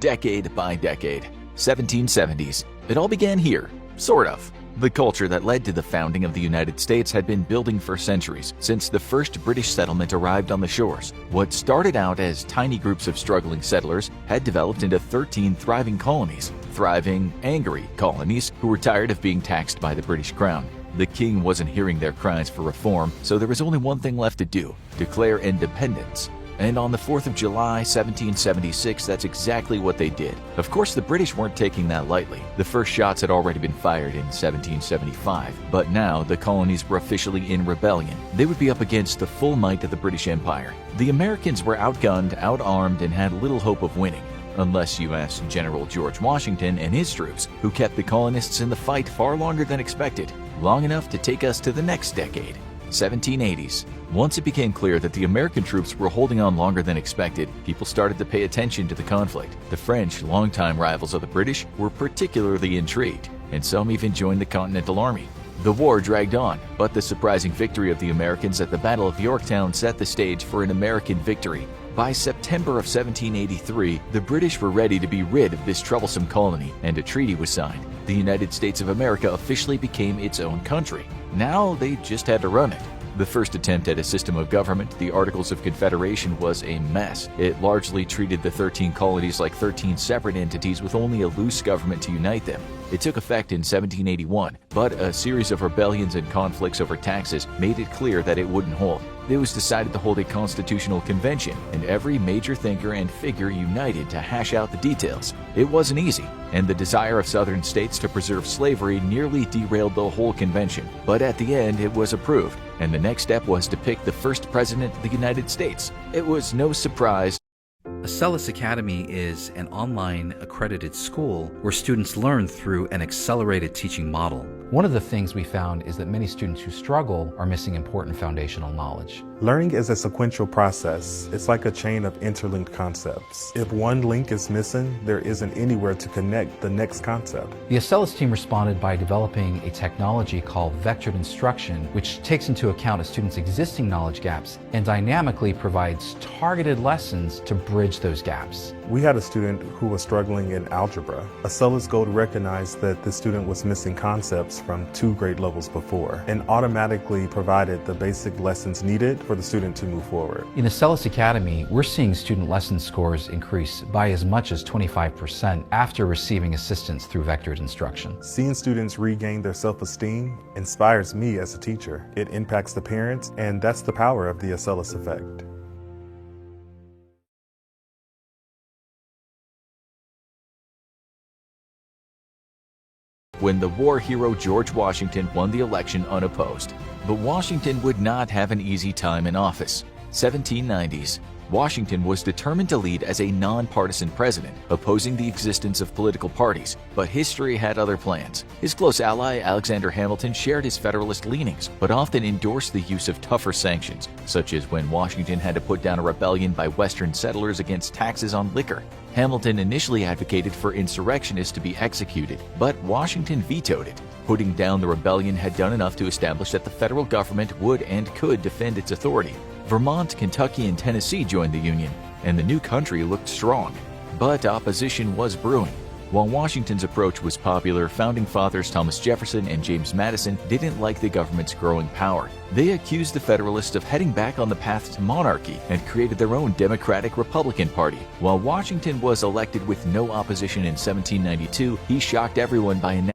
decade by decade. 1770s. It all began here, sort of. The culture that led to the founding of the United States had been building for centuries, since the first British settlement arrived on the shores. What started out as tiny groups of struggling settlers had developed into 13 thriving colonies. Thriving, angry colonies who were tired of being taxed by the British Crown. The king wasn't hearing their cries for reform, so there was only one thing left to do: declare independence. And on the 4th of July, 1776, that's exactly what they did. Of course, the British weren't taking that lightly. The first shots had already been fired in 1775, but now the colonies were officially in rebellion. They would be up against the full might of the British Empire. The Americans were outgunned, outarmed, and had little hope of winning. Unless you ask General George Washington and his troops, who kept the colonists in the fight far longer than expected, long enough to take us to the next decade. 1780s. Once it became clear that the American troops were holding on longer than expected, people started to pay attention to the conflict. The French, longtime rivals of the British, were particularly intrigued, and some even joined the Continental Army. The war dragged on, but the surprising victory of the Americans at the Battle of Yorktown set the stage for an American victory. By September of 1783, the British were ready to be rid of this troublesome colony, and a treaty was signed. The United States of America officially became its own country. Now they just had to run it. The first attempt at a system of government, the Articles of Confederation, was a mess. It largely treated the 13 colonies like 13 separate entities with only a loose government to unite them. It took effect in 1781, but a series of rebellions and conflicts over taxes made it clear that it wouldn't hold. It was decided to hold a constitutional convention, and every major thinker and figure united to hash out the details. It wasn't easy, and the desire of southern states to preserve slavery nearly derailed the whole convention. But at the end, it was approved, and the next step was to pick the first president of the United States. It was no surprise. Acellus Academy is an online accredited school where students learn through an accelerated teaching model. One of the things we found is that many students who struggle are missing important foundational knowledge. Learning is a sequential process. It's like a chain of interlinked concepts. If one link is missing, there isn't anywhere to connect the next concept. The Acellus team responded by developing a technology called vectored instruction, which takes into account a student's existing knowledge gaps and dynamically provides targeted lessons to bridge those gaps. We had a student who was struggling in algebra. Acellus Gold recognized that the student was missing concepts from 2 grade levels before and automatically provided the basic lessons needed for the student to move forward. In Acellus Academy, we're seeing student lesson scores increase by as much as 25% after receiving assistance through vectored instruction. Seeing students regain their self-esteem inspires me as a teacher. It impacts the parents, and that's the power of the Acellus effect. When the war hero George Washington won the election unopposed. But Washington would not have an easy time in office. 1790s. Washington was determined to lead as a nonpartisan president, opposing the existence of political parties, but history had other plans. His close ally, Alexander Hamilton, shared his Federalist leanings, but often endorsed the use of tougher sanctions, such as when Washington had to put down a rebellion by Western settlers against taxes on liquor. Hamilton initially advocated for insurrectionists to be executed, but Washington vetoed it. Putting down the rebellion had done enough to establish that the federal government would and could defend its authority. Vermont, Kentucky, and Tennessee joined the Union, and the new country looked strong. But opposition was brewing. While Washington's approach was popular, founding fathers Thomas Jefferson and James Madison didn't like the government's growing power. They accused the Federalists of heading back on the path to monarchy and created their own Democratic-Republican Party. While Washington was elected with no opposition in 1792, he shocked everyone by announcing.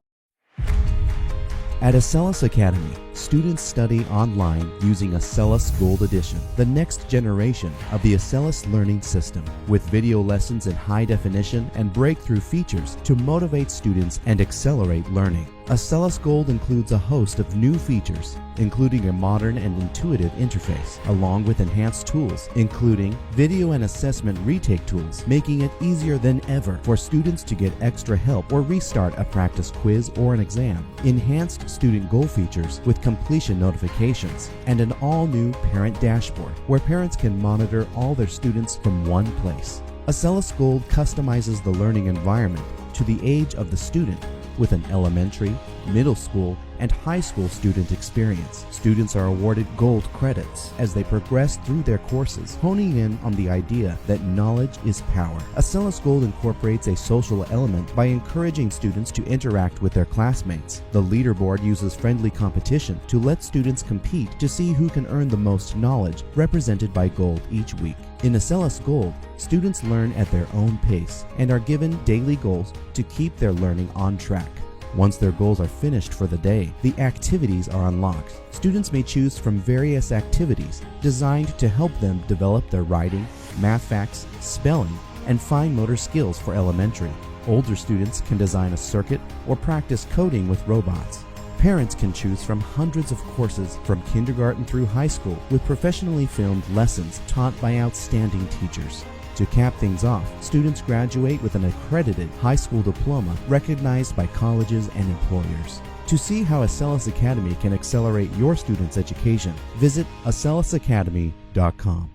At Acellus Academy, students study online using Acellus Gold Edition, the next generation of the Acellus learning system, with video lessons in high definition and breakthrough features to motivate students and accelerate learning. Acellus Gold includes a host of new features, including a modern and intuitive interface, along with enhanced tools, including video and assessment retake tools, making it easier than ever for students to get extra help or restart a practice quiz or an exam, enhanced student goal features with completion notifications, and an all-new parent dashboard where parents can monitor all their students from one place. Acellus Gold customizes the learning environment to the age of the student with an elementary, middle school, and high school student experience. Students are awarded gold credits as they progress through their courses, honing in on the idea that knowledge is power. Acellus Gold incorporates a social element by encouraging students to interact with their classmates. The leaderboard uses friendly competition to let students compete to see who can earn the most knowledge, represented by gold each week. In Acellus Gold, students learn at their own pace and are given daily goals to keep their learning on track. Once their goals are finished for the day, the activities are unlocked. Students may choose from various activities designed to help them develop their writing, math facts, spelling, and fine motor skills for elementary. Older students can design a circuit or practice coding with robots. Parents can choose from hundreds of courses from kindergarten through high school with professionally filmed lessons taught by outstanding teachers. To cap things off, students graduate with an accredited high school diploma recognized by colleges and employers. To see how Acellus Academy can accelerate your students' education, visit acellusacademy.com.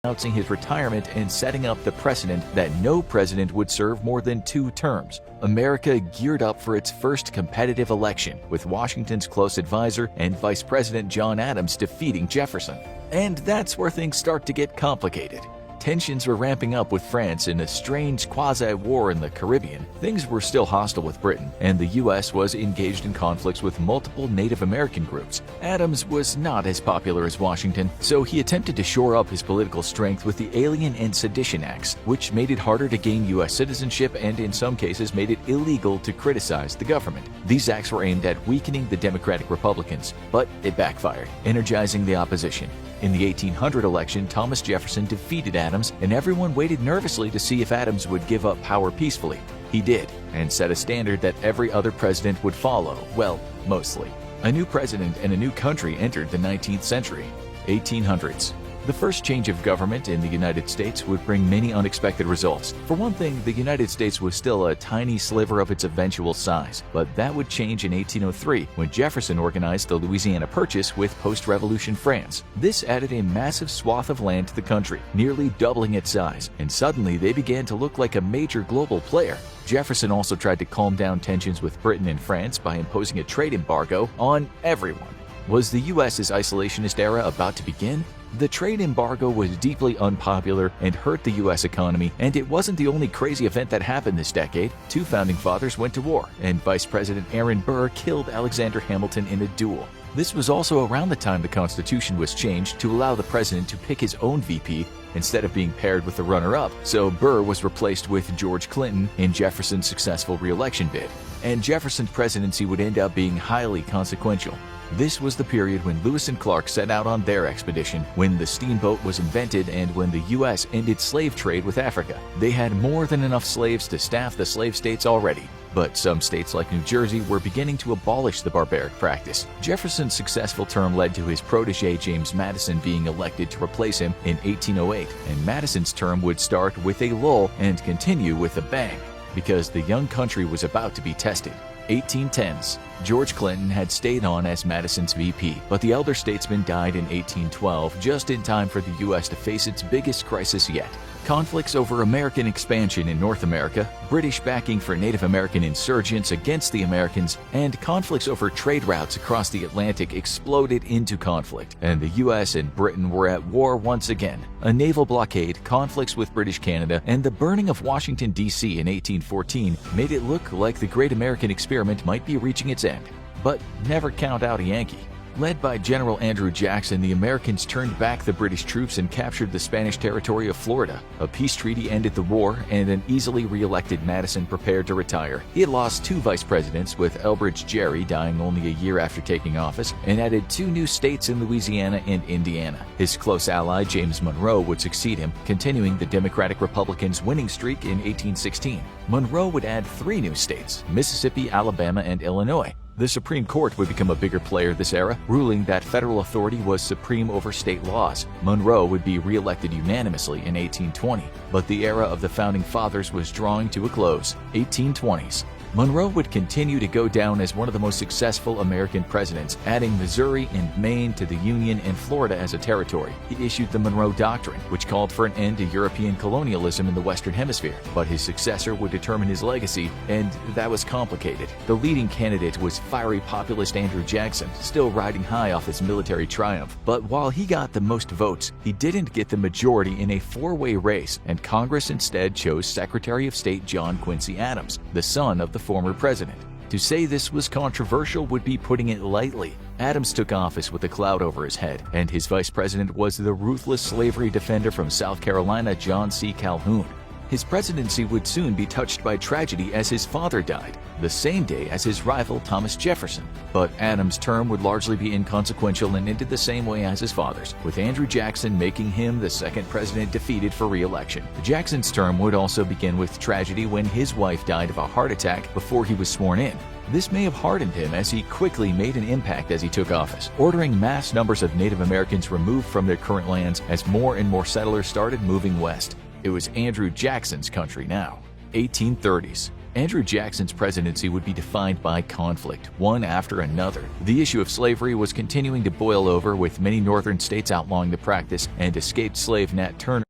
Announcing his retirement and setting up the precedent that no president would serve more than 2 terms. America geared up for its first competitive election, with Washington's close advisor and Vice President John Adams defeating Jefferson. And that's where things start to get complicated. Tensions were ramping up with France in a strange quasi-war in the Caribbean. Things were still hostile with Britain, and the U.S. was engaged in conflicts with multiple Native American groups. Adams was not as popular as Washington, so he attempted to shore up his political strength with the Alien and Sedition Acts, which made it harder to gain U.S. citizenship and in some cases made it illegal to criticize the government. These acts were aimed at weakening the Democratic Republicans, but it backfired, energizing the opposition. In the 1800 election, Thomas Jefferson defeated Adams, and everyone waited nervously to see if Adams would give up power peacefully. He did, and set a standard that every other president would follow, well, mostly. A new president and a new country entered the 19th century, 1800s. The first change of government in the United States would bring many unexpected results. For one thing, the United States was still a tiny sliver of its eventual size, but that would change in 1803 when Jefferson organized the Louisiana Purchase with post-Revolution France. This added a massive swath of land to the country, nearly doubling its size, and suddenly they began to look like a major global player. Jefferson also tried to calm down tensions with Britain and France by imposing a trade embargo on everyone. Was the U.S.'s isolationist era about to begin? The trade embargo was deeply unpopular and hurt the U.S. economy, and it wasn't the only crazy event that happened this decade. 2 founding fathers went to war, and Vice President Aaron Burr killed Alexander Hamilton in a duel. This was also around the time the Constitution was changed to allow the president to pick his own VP instead of being paired with the runner-up, so Burr was replaced with George Clinton in Jefferson's successful re-election bid. And Jefferson's presidency would end up being highly consequential. This was the period when Lewis and Clark set out on their expedition, when the steamboat was invented, and when the U.S. ended slave trade with Africa. They had more than enough slaves to staff the slave states already, but some states like New Jersey were beginning to abolish the barbaric practice. Jefferson's successful term led to his protege James Madison being elected to replace him in 1808, and Madison's term would start with a lull and continue with a bang, because the young country was about to be tested. 1810s. George Clinton had stayed on as Madison's VP, but the elder statesman died in 1812, just in time for the U.S. to face its biggest crisis yet. Conflicts over American expansion in North America, British backing for Native American insurgents against the Americans, and conflicts over trade routes across the Atlantic exploded into conflict, and the U.S. and Britain were at war once again. A naval blockade, conflicts with British Canada, and the burning of Washington, D.C. in 1814 made it look like the Great American Experiment might be reaching its end. But never count out a Yankee. Led by General Andrew Jackson, the Americans turned back the British troops and captured the Spanish territory of Florida. A peace treaty ended the war, and an easily re-elected Madison prepared to retire. He had lost 2 vice presidents, with Elbridge Gerry dying only a year after taking office, and added 2 new states in Louisiana and Indiana. His close ally, James Monroe, would succeed him, continuing the Democratic Republicans' winning streak in 1816. Monroe would add 3 new states, Mississippi, Alabama, and Illinois. The Supreme Court would become a bigger player this era, ruling that federal authority was supreme over state laws. Monroe would be re-elected unanimously in 1820, but the era of the Founding Fathers was drawing to a close. 1820s. Monroe would continue to go down as one of the most successful American presidents, adding Missouri and Maine to the Union and Florida as a territory. He issued the Monroe Doctrine, which called for an end to European colonialism in the Western Hemisphere. But his successor would determine his legacy, and that was complicated. The leading candidate was fiery populist Andrew Jackson, still riding high off his military triumph. But while he got the most votes, he didn't get the majority in a four-way race, and Congress instead chose Secretary of State John Quincy Adams, the son of the former president. To say this was controversial would be putting it lightly. Adams took office with a cloud over his head, and his vice president was the ruthless slavery defender from South Carolina, John C. Calhoun. His presidency would soon be touched by tragedy as his father died, the same day as his rival Thomas Jefferson. But Adams' term would largely be inconsequential and ended the same way as his father's, with Andrew Jackson making him the second president defeated for re-election. Jackson's term would also begin with tragedy when his wife died of a heart attack before he was sworn in. This may have hardened him as he quickly made an impact as he took office, ordering mass numbers of Native Americans removed from their current lands as more and more settlers started moving west. It was Andrew Jackson's country now. 1830s. Andrew Jackson's presidency would be defined by conflict, one after another. The issue of slavery was continuing to boil over, with many northern states outlawing the practice, and escaped slave Nat Turner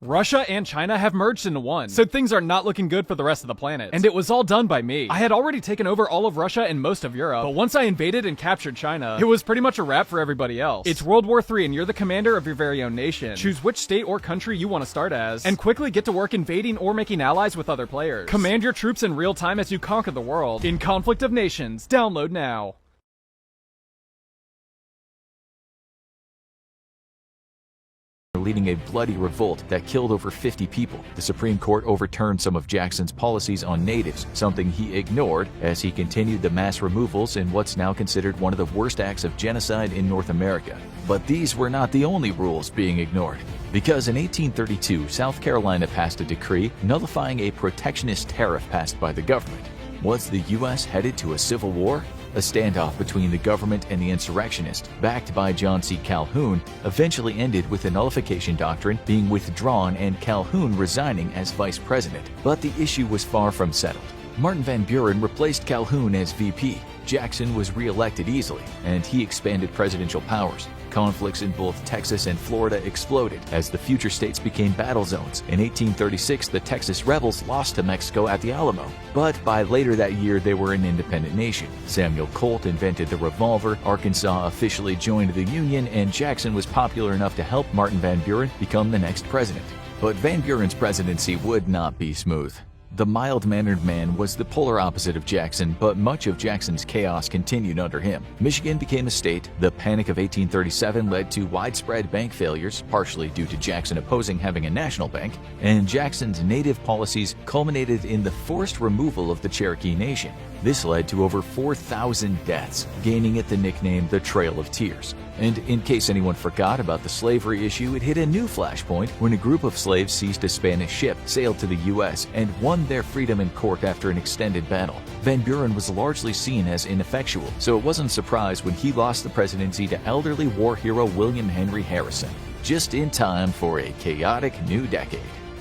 Russia and China have merged into one, so things are not looking good for the rest of the planet. And it was all done by me. I had already taken over all of Russia and most of Europe, but once I invaded and captured China, it was pretty much a wrap for everybody else. It's World War III and you're the commander of your very own nation. Choose which state or country you want to start as, and quickly get to work invading or making allies with other players. Command your troops in real time as you conquer the world. In Conflict of Nations, download now. leading a bloody revolt that killed over 50 people. The Supreme Court overturned some of Jackson's policies on natives, something he ignored as he continued the mass removals in what's now considered one of the worst acts of genocide in North America. But these were not the only rules being ignored, because in 1832, South Carolina passed a decree nullifying a protectionist tariff passed by the government. Was the U.S. headed to a civil war? A standoff between the government and the insurrectionists, backed by John C. Calhoun, eventually ended with the nullification doctrine being withdrawn and Calhoun resigning as vice president. But the issue was far from settled. Martin Van Buren replaced Calhoun as VP. Jackson was re-elected easily, and he expanded presidential powers. Conflicts in both Texas and Florida exploded as the future states became battle zones. In 1836, the Texas rebels lost to Mexico at the Alamo, but by later that year they were an independent nation. Samuel Colt invented the revolver, Arkansas officially joined the Union, and Jackson was popular enough to help Martin Van Buren become the next president. But Van Buren's presidency would not be smooth. The mild-mannered man was the polar opposite of Jackson, but much of Jackson's chaos continued under him. Michigan became a state, the Panic of 1837 led to widespread bank failures, partially due to Jackson opposing having a national bank, and Jackson's native policies culminated in the forced removal of the Cherokee Nation. This led to over 4,000 deaths, gaining it the nickname the Trail of Tears. And in case anyone forgot about the slavery issue, it hit a new flashpoint when a group of slaves seized a Spanish ship, sailed to the U.S., and won their freedom in court after an extended battle. Van Buren was largely seen as ineffectual, so it wasn't a surprise when he lost the presidency to elderly war hero William Henry Harrison, just in time for a chaotic new decade.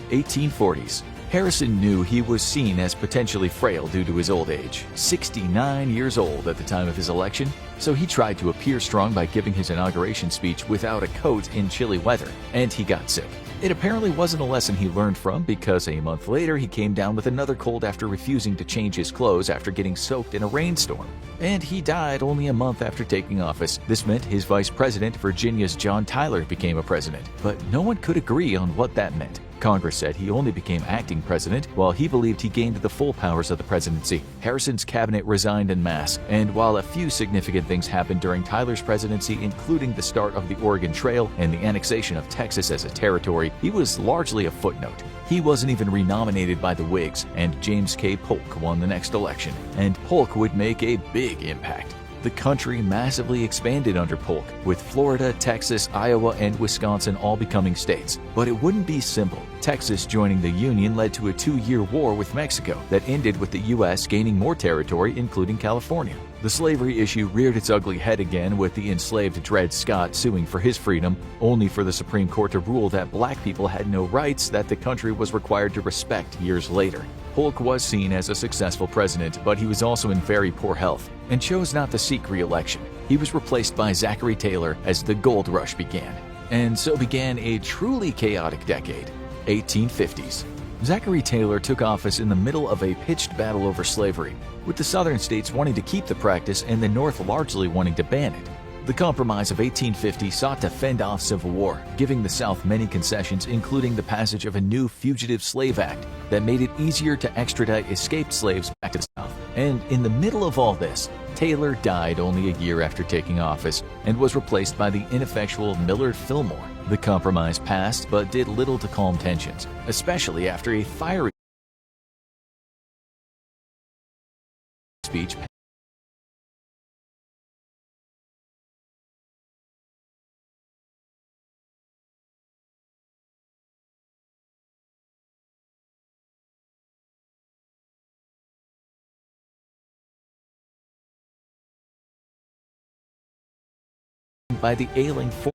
1840s. Harrison knew he was seen as potentially frail due to his old age, 69 years old at the time of his election, so he tried to appear strong by giving his inauguration speech without a coat in chilly weather, and he got sick. It apparently wasn't a lesson he learned from, because a month later he came down with another cold after refusing to change his clothes after getting soaked in a rainstorm. And he died only a month after taking office. This meant his vice president, Virginia's John Tyler, became a president, but no one could agree on what that meant. Congress said he only became acting president, while he believed he gained the full powers of the presidency. Harrison's cabinet resigned en masse, and while a few significant things happened during Tyler's presidency, including the start of the Oregon Trail and the annexation of Texas as a territory, he was largely a footnote. He wasn't even renominated by the Whigs, and James K. Polk won the next election, and Polk would make a big impact. The country massively expanded under Polk, with Florida, Texas, Iowa, and Wisconsin all becoming states. But it wouldn't be simple. Texas joining the Union led to a 2-year war with Mexico that ended with the U.S. gaining more territory, including California. The slavery issue reared its ugly head again, with the enslaved Dred Scott suing for his freedom, only for the Supreme Court to rule that black people had no rights that the country was required to respect years later. Polk was seen as a successful president, but he was also in very poor health and chose not to seek re-election. He was replaced by Zachary Taylor as the gold rush began. And so began a truly chaotic decade, 1850s. Zachary Taylor took office in the middle of a pitched battle over slavery, with the southern states wanting to keep the practice and the North largely wanting to ban it. The Compromise of 1850 sought to fend off civil war, giving the South many concessions, including the passage of a new Fugitive Slave Act that made it easier to extradite escaped slaves back to the South. And in the middle of all this, Taylor died only a year after taking office and was replaced by the ineffectual Millard Fillmore. The Compromise passed but did little to calm tensions, especially after a fiery speech by the ailing former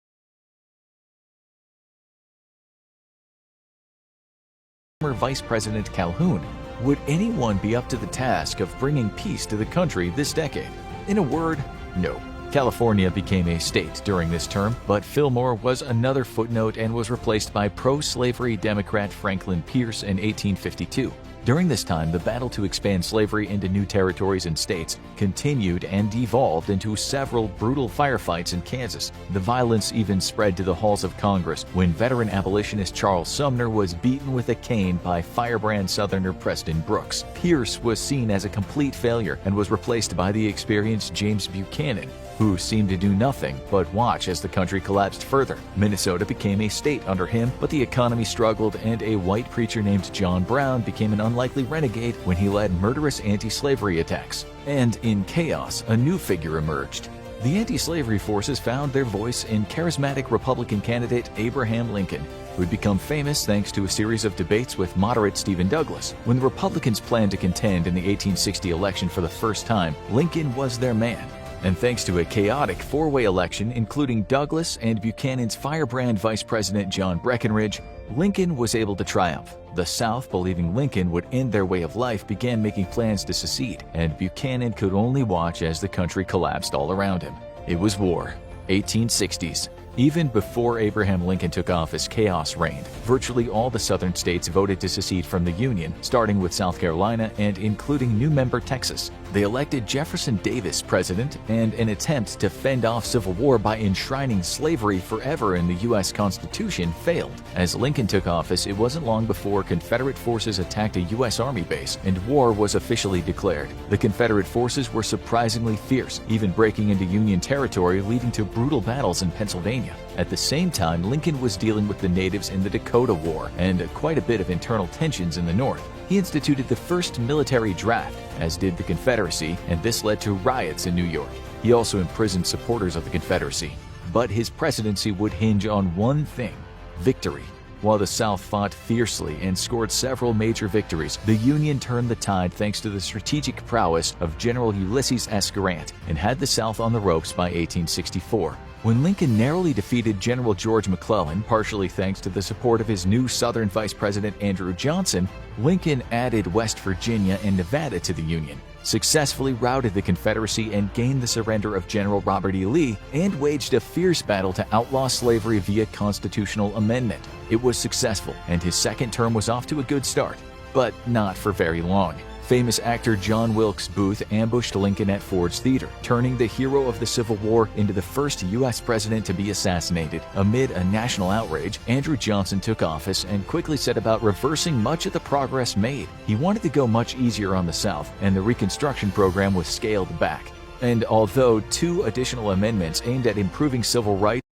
Vice President Calhoun. Would anyone be up to the task of bringing peace to the country this decade? In a word, no. California became a state during this term, but Fillmore was another footnote and was replaced by pro-slavery Democrat Franklin Pierce in 1852. During this time, the battle to expand slavery into new territories and states continued and devolved into several brutal firefights in Kansas. The violence even spread to the halls of Congress when veteran abolitionist Charles Sumner was beaten with a cane by firebrand Southerner Preston Brooks. Pierce was seen as a complete failure and was replaced by the experienced James Buchanan, who seemed to do nothing but watch as the country collapsed further. Minnesota became a state under him, but the economy struggled, and a white preacher named John Brown became an unlikely renegade when he led murderous anti-slavery attacks. And in chaos, a new figure emerged. The anti-slavery forces found their voice in charismatic Republican candidate Abraham Lincoln, who had become famous thanks to a series of debates with moderate Stephen Douglas. When the Republicans planned to contend in the 1860 election for the first time, Lincoln was their man. And thanks to a chaotic four-way election, including Douglas and Buchanan's firebrand Vice President John Breckinridge, Lincoln was able to triumph. The South, believing Lincoln would end their way of life, began making plans to secede, and Buchanan could only watch as the country collapsed all around him. It was war. 1860s. Even before Abraham Lincoln took office, chaos reigned. Virtually all the southern states voted to secede from the Union, starting with South Carolina and including new member Texas. They elected Jefferson Davis president, and an attempt to fend off civil war by enshrining slavery forever in the U.S. Constitution failed. As Lincoln took office, it wasn't long before Confederate forces attacked a U.S. Army base, and war was officially declared. The Confederate forces were surprisingly fierce, even breaking into Union territory, leading to brutal battles in Pennsylvania. At the same time, Lincoln was dealing with the natives in the Dakota War and quite a bit of internal tensions in the North. He instituted the first military draft, as did the Confederacy, and this led to riots in New York. He also imprisoned supporters of the Confederacy. But his presidency would hinge on one thing: victory. While the South fought fiercely and scored several major victories, the Union turned the tide thanks to the strategic prowess of General Ulysses S. Grant and had the South on the ropes by 1864. When Lincoln narrowly defeated General George McClellan, partially thanks to the support of his new Southern Vice President Andrew Johnson, Lincoln added West Virginia and Nevada to the Union, successfully routed the Confederacy and gained the surrender of General Robert E. Lee, and waged a fierce battle to outlaw slavery via constitutional amendment. It was successful, and his second term was off to a good start, but not for very long. Famous actor John Wilkes Booth ambushed Lincoln at Ford's Theater, turning the hero of the Civil War into the first U.S. president to be assassinated. Amid a national outrage, Andrew Johnson took office and quickly set about reversing much of the progress made. He wanted to go much easier on the South, and the Reconstruction program was scaled back. And although 2 additional amendments aimed at improving civil rights,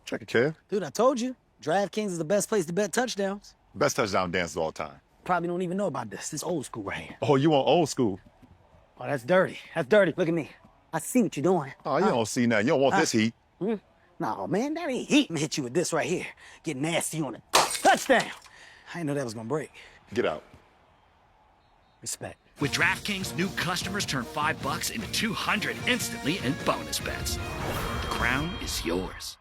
Check it, Kev. Dude, I told you, DraftKings is the best place to bet touchdowns. Best touchdown dances all time. Probably don't even know about this. This old school right here. Oh, you want old school? Oh, that's dirty. That's dirty. Look at me. I see what you're doing. Oh, you don't see nothing. You don't want this heat. No, man, that ain't heat. I'm gonna hit you with this right here. Get nasty on it. Touchdown. I didn't know that was gonna break. Get out. Respect. With DraftKings, new customers turn $5 into $200 instantly in bonus bets. The crown is yours.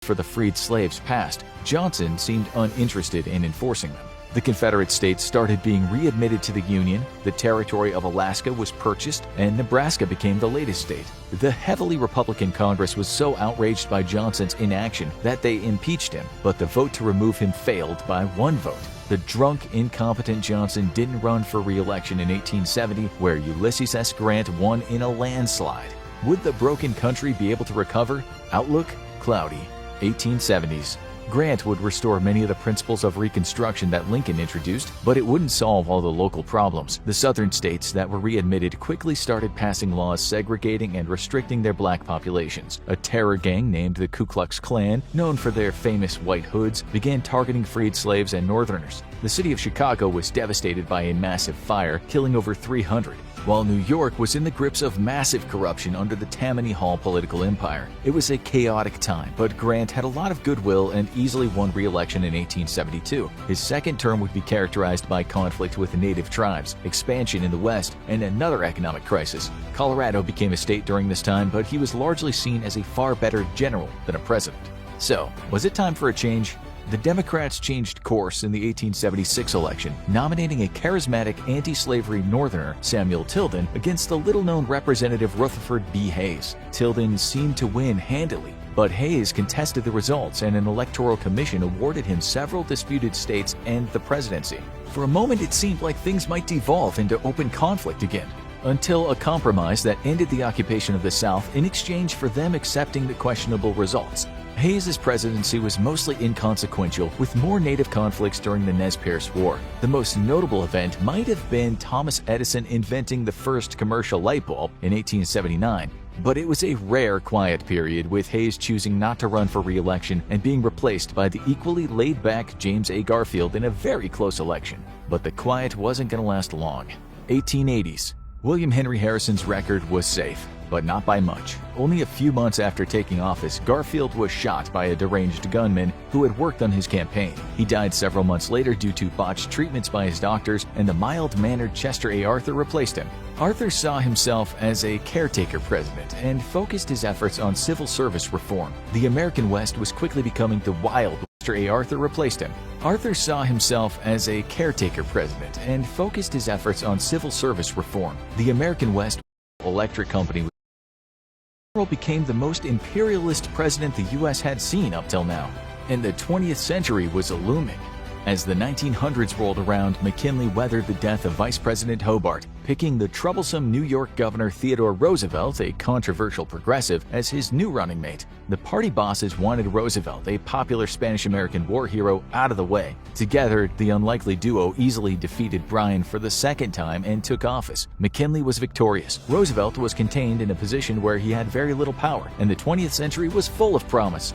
for the freed slaves passed, Johnson seemed uninterested in enforcing them. The Confederate States started being readmitted to the Union, the territory of Alaska was purchased, and Nebraska became the latest state. The heavily Republican Congress was so outraged by Johnson's inaction that they impeached him, but the vote to remove him failed by 1 vote. The drunk, incompetent Johnson didn't run for re-election in 1870, where Ulysses S. Grant won in a landslide. Would the broken country be able to recover? Outlook? Cloudy. 1870s. Grant would restore many of the principles of Reconstruction that Lincoln introduced, but it wouldn't solve all the local problems. The southern states that were readmitted quickly started passing laws segregating and restricting their black populations. A terror gang named the Ku Klux Klan, known for their famous white hoods, began targeting freed slaves and Northerners. The city of Chicago was devastated by a massive fire, killing over 300. While New York was in the grips of massive corruption under the Tammany Hall political empire. It was a chaotic time, but Grant had a lot of goodwill and easily won re-election in 1872. His second term would be characterized by conflict with native tribes, expansion in the West, and another economic crisis. Colorado became a state during this time, but he was largely seen as a far better general than a president. So, was it time for a change? The Democrats changed course in the 1876 election, nominating a charismatic anti-slavery Northerner, Samuel Tilden, against the little-known Representative Rutherford B. Hayes. Tilden seemed to win handily, but Hayes contested the results and an electoral commission awarded him several disputed states and the presidency. For a moment it seemed like things might devolve into open conflict again, until a compromise that ended the occupation of the South in exchange for them accepting the questionable results. Hayes' presidency was mostly inconsequential, with more native conflicts during the Nez Perce War. The most notable event might have been Thomas Edison inventing the first commercial light bulb in 1879. But it was a rare quiet period, with Hayes choosing not to run for re-election and being replaced by the equally laid-back James A. Garfield in a very close election. But the quiet wasn't going to last long. 1880s. William Henry Harrison's record was safe, but not by much. Only a few months after taking office, Garfield was shot by a deranged gunman who had worked on his campaign. He died several months later due to botched treatments by his doctors, and the mild-mannered Chester A. Arthur replaced him. Arthur saw himself as a caretaker president and focused his efforts on civil service reform. The American West was quickly becoming the wild. Chester A. Arthur replaced him. Arthur saw himself as a caretaker president and focused his efforts on civil service reform. The American West Electric Company became the most imperialist president the U.S. had seen up till now, and the 20th century was looming. As the 1900s rolled around, McKinley weathered the death of Vice President Hobart, picking the troublesome New York Governor Theodore Roosevelt, a controversial progressive, as his new running mate. The party bosses wanted Roosevelt, a popular Spanish-American war hero, out of the way. Together, the unlikely duo easily defeated Bryan for the second time and took office. McKinley was victorious. Roosevelt was contained in a position where he had very little power, and the 20th century was full of promise.